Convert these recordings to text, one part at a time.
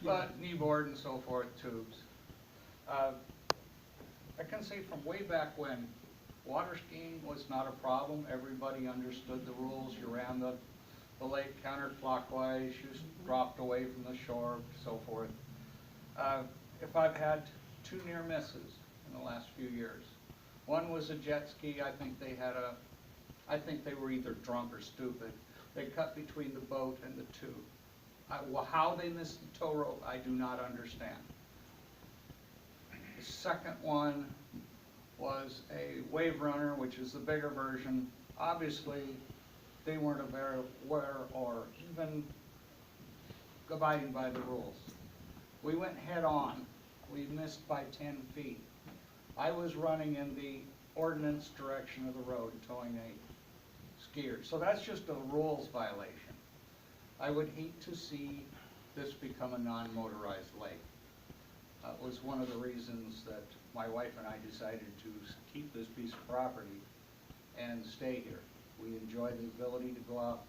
but kneeboard and so forth, tubes. Uh, I can say from way back when, water skiing was not a problem. Everybody understood the rules. You ran the lake counterclockwise, you dropped away from the shore, so forth. If I've had two near misses in the last few years, one was a jet ski. I think they were either drunk or stupid. They cut between the boat and the tube. Well, how they missed the tow rope, I do not understand. The second one was a wave runner, which is the bigger version. Obviously, they weren't aware or even abiding by the rules. We went head on. We missed by 10 feet. I was running in the ordinance direction of the road, towing a skier. So that's just a rules violation. I would hate to see this become a non-motorized lake. It was one of the reasons that my wife and I decided to keep this piece of property and stay here. We enjoy the ability to go out,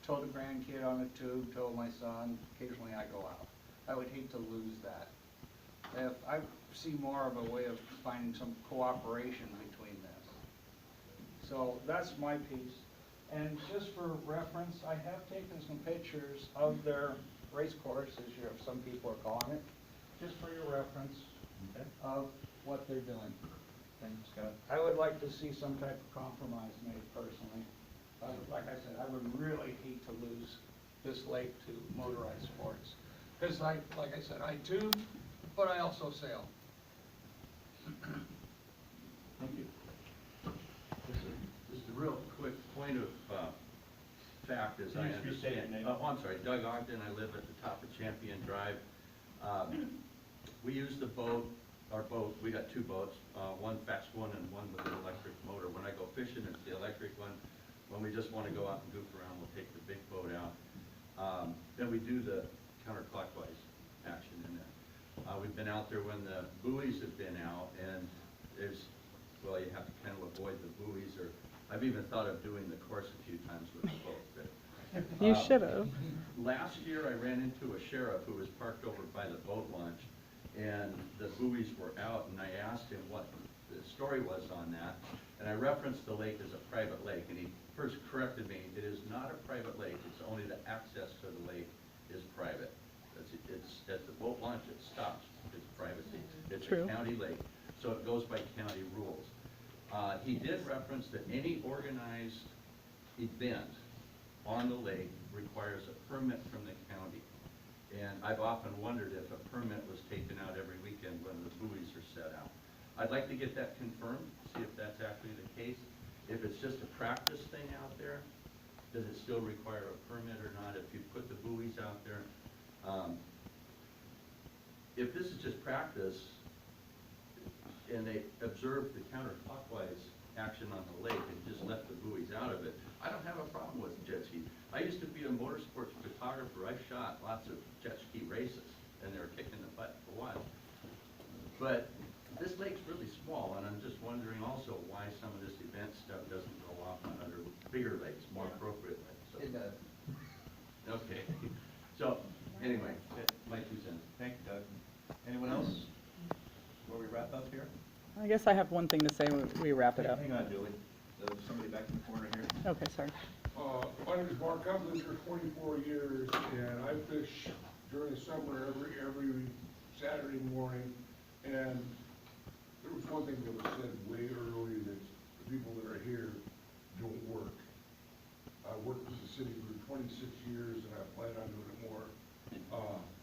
tow the grandkid on a tube, tow my son. Occasionally I go out. I would hate to lose that. If I see more of a way of finding some cooperation between this. So that's my piece. And just for reference, I have taken some pictures of their race course, as some people are calling it, just for your reference of what they're doing. Thank you, Scott. I would like to see some type of compromise made personally. Like I said, I would really hate to lose this lake to motorized sports. Because like I said, I tube, but I also sail. Thank you. Just a real quick point of fact, as Can I you just restate your understand. name? Oh, I'm sorry, Doug Ogden. I live at the top of Champion Drive. We use the boat, our boat. We got two boats, one fast one and one with an electric motor. When I go fishing, it's the electric one. When we just want to go out and goof around, we'll take the big boat out. Then we do the counterclockwise action in there. We've been out there when the buoys have been out, and well, you have to kind of avoid the buoys, or I've even thought of doing the course a few times with the boat. But, You should have. last year, I ran into a sheriff who was parked over by the boat launch, and the buoys were out, and I asked him what the story was on that, and I referenced the lake as a private lake, and he first corrected me. It is not a private lake. It's only the access to the lake is private. It's at the boat launch, it stops. It's privacy. It's True. a county lake, so it goes by county rules. He did reference that any organized event on the lake requires a permit from the county. And I've often wondered if a permit was taken out every weekend when the buoys are set out. I'd like to get that confirmed, see if that's actually the case. If it's just a practice thing out there, does it still require a permit or not? If you put the buoys out there, if this is just practice and they observe the counterclockwise action on the lake and just left the buoys out of it, I don't have a problem with jet ski. I used to be a motorsports photographer. I shot lots of jet ski races, and they were kicking the butt for a while. But this lake's really small, and I'm just wondering also why some of this event stuff doesn't go off on other bigger lakes more appropriately. So, It does. okay. So anyway, my 2 cents. Thank you, Doug. Anyone else? Before we wrap up here? I guess I have one thing to say when we wrap it up. Hang on, Julie. There's somebody back in the corner here. Okay, sorry. My name is Mark. I've lived here 24 years, and I fish during the summer every Saturday morning. And there was one thing that was said way early, that the people that are here don't work. I worked with the city for 26 years, and I plan on doing it more.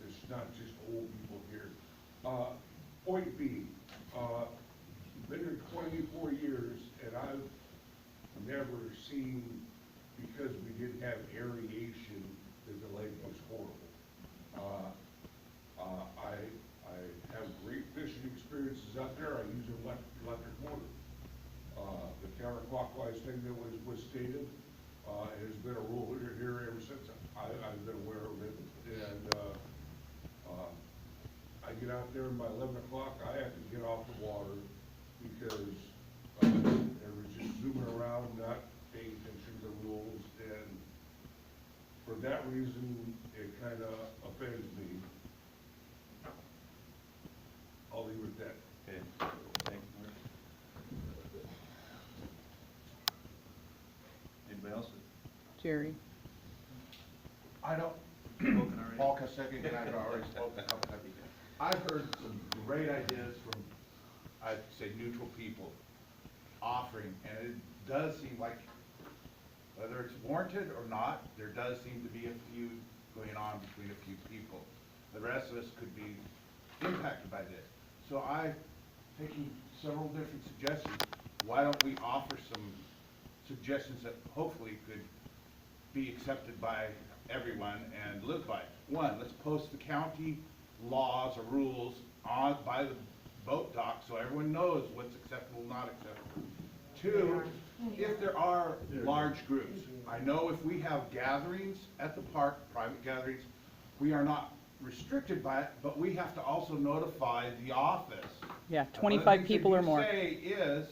It's not just old people here. Point B, been here 24 years, and I've never seen, because we didn't have aeration, that the lake was horrible. I have great fishing experiences out there. I use an electric motor. The counterclockwise thing that was stated has been a rule here ever since I've been aware of it. And I get out there, and by 11 o'clock, I have to get off the water because everyone's just zooming around, not paying attention to the rules. And for that reason, it kind of offends me. Jerry. I don't, Spoken already. Paul Kosecki and I have already spoken a couple times. I've heard some great ideas from, I'd say, neutral people offering, and it does seem like, whether it's warranted or not, there does seem to be a feud going on between a few people. The rest of us could be impacted by this. So I've taken several different suggestions. Why don't we offer some suggestions that hopefully could be accepted by everyone and live by? One, let's post the county laws or rules on, by the boat dock so everyone knows what's acceptable, not acceptable. Two, if there are large groups, I know if we have gatherings at the park, private gatherings, we are not restricted by it, but we have to also notify the office. Yeah, And one of the 25 things people that or you more. say is,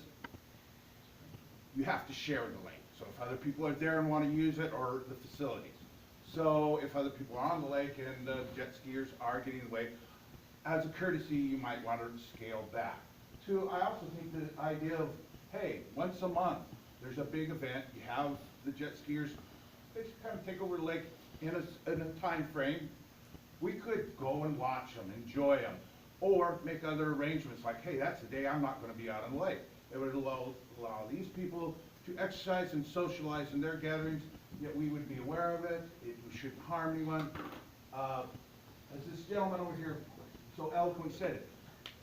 you have to share the lake. So if other people are there and want to use it, or the facilities. So if other people are on the lake and the jet skiers are getting away, as a courtesy, you might want to scale back. Two, I also think the idea of, hey, once a month, there's a big event, you have the jet skiers, they just kind of take over the lake in a time frame. We could go and watch them, enjoy them, or make other arrangements like, hey, that's the day I'm not going to be out on the lake. It would allow these people to exercise and socialize in their gatherings, yet we would be aware of it, it shouldn't harm anyone. As this gentleman over here so eloquently said it,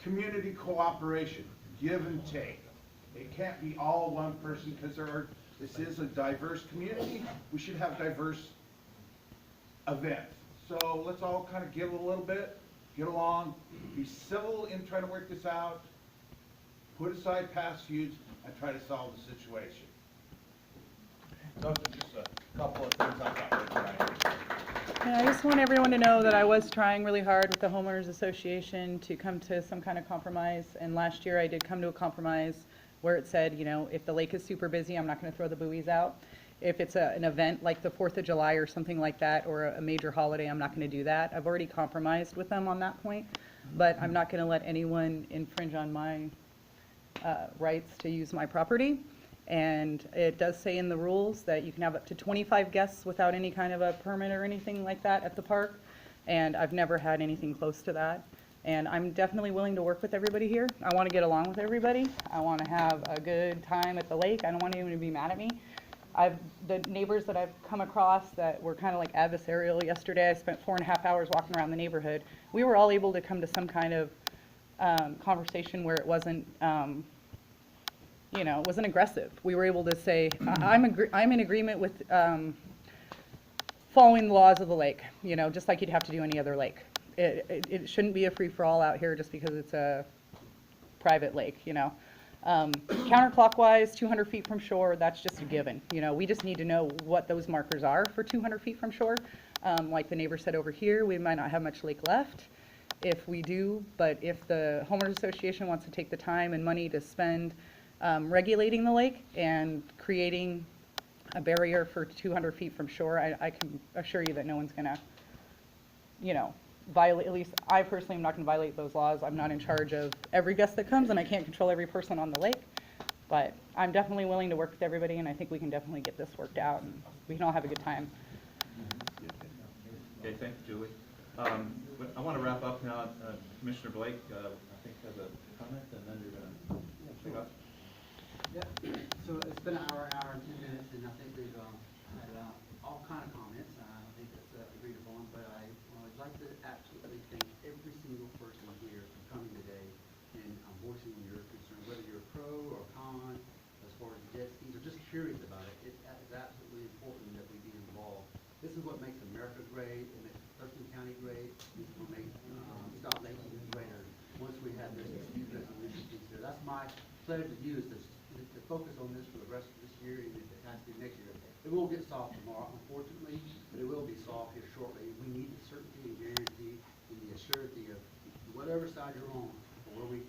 community cooperation, give and take. It can't be all one person, because this is a diverse community. We should have diverse events. So let's all kind of give a little bit, get along, be civil in trying to work this out, put aside past feuds, and try to solve the situation. Those are just a couple of things I thought were good ideas. Yeah, I just want everyone to know that I was trying really hard with the homeowners association to come to some kind of compromise. And last year I did come to a compromise where it said, you know, if the lake is super busy, I'm not going to throw the buoys out. If it's an event like the 4th of July or something like that, or a major holiday, I'm not going to do that. I've already compromised with them on that point, but I'm not going to let anyone infringe on my rights to use my property. And it does say in the rules that you can have up to 25 guests without any kind of a permit or anything like that at the park. And I've never had anything close to that. And I'm definitely willing to work with everybody here. I want to get along with everybody. I want to have a good time at the lake. I don't want anyone to be mad at me. The neighbors that I've come across that were kind of like adversarial yesterday, I spent 4.5 hours walking around the neighborhood. We were all able to come to some kind of conversation where it wasn't, you know, it wasn't aggressive. We were able to say, I'm in agreement with following the laws of the lake, you know, just like you'd have to do any other lake. It shouldn't be a free-for-all out here just because it's a private lake, you know. Counterclockwise, 200 feet from shore, that's just a given. You know, we just need to know what those markers are for 200 feet from shore. Like the neighbor said over here, we might not have much lake left. If we do, but if the homeowners association wants to take the time and money to spend regulating the lake and creating a barrier for 200 feet from shore, I can assure you that no one's gonna, you know, violate, at least I personally am not gonna violate those laws. I'm not in charge of every guest that comes, and I can't control every person on the lake. But I'm definitely willing to work with everybody, and I think we can definitely get this worked out, and we can all have a good time. Okay, thank you, Julie. But I want to wrap up now. Commissioner Blake, I think, has a comment, and then you're going to pick up. Yeah, so it's been an hour and 10 minutes, and I think we've had all kind of comments. I think that's agreed upon, but I would like to absolutely thank every single person here for coming today and voicing your concern, whether you're a pro or con, as far as jet skis, or just curious about it. It is absolutely important that we be involved. This is what makes America great, it makes Thurston County great, this is what makes Scott Lake even greater. Once we have this dispute resolution piece here, that's my pledge to you, is to focus on this for the rest of this year, and if it has to be next year. It won't get solved tomorrow, unfortunately, but it will be solved here shortly. We need the certainty and guarantee and the assurity of whatever side you're on, or where we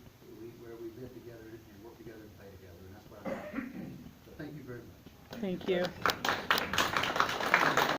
live together and work together and play together, and that's what I want. So thank you very much. Thank you.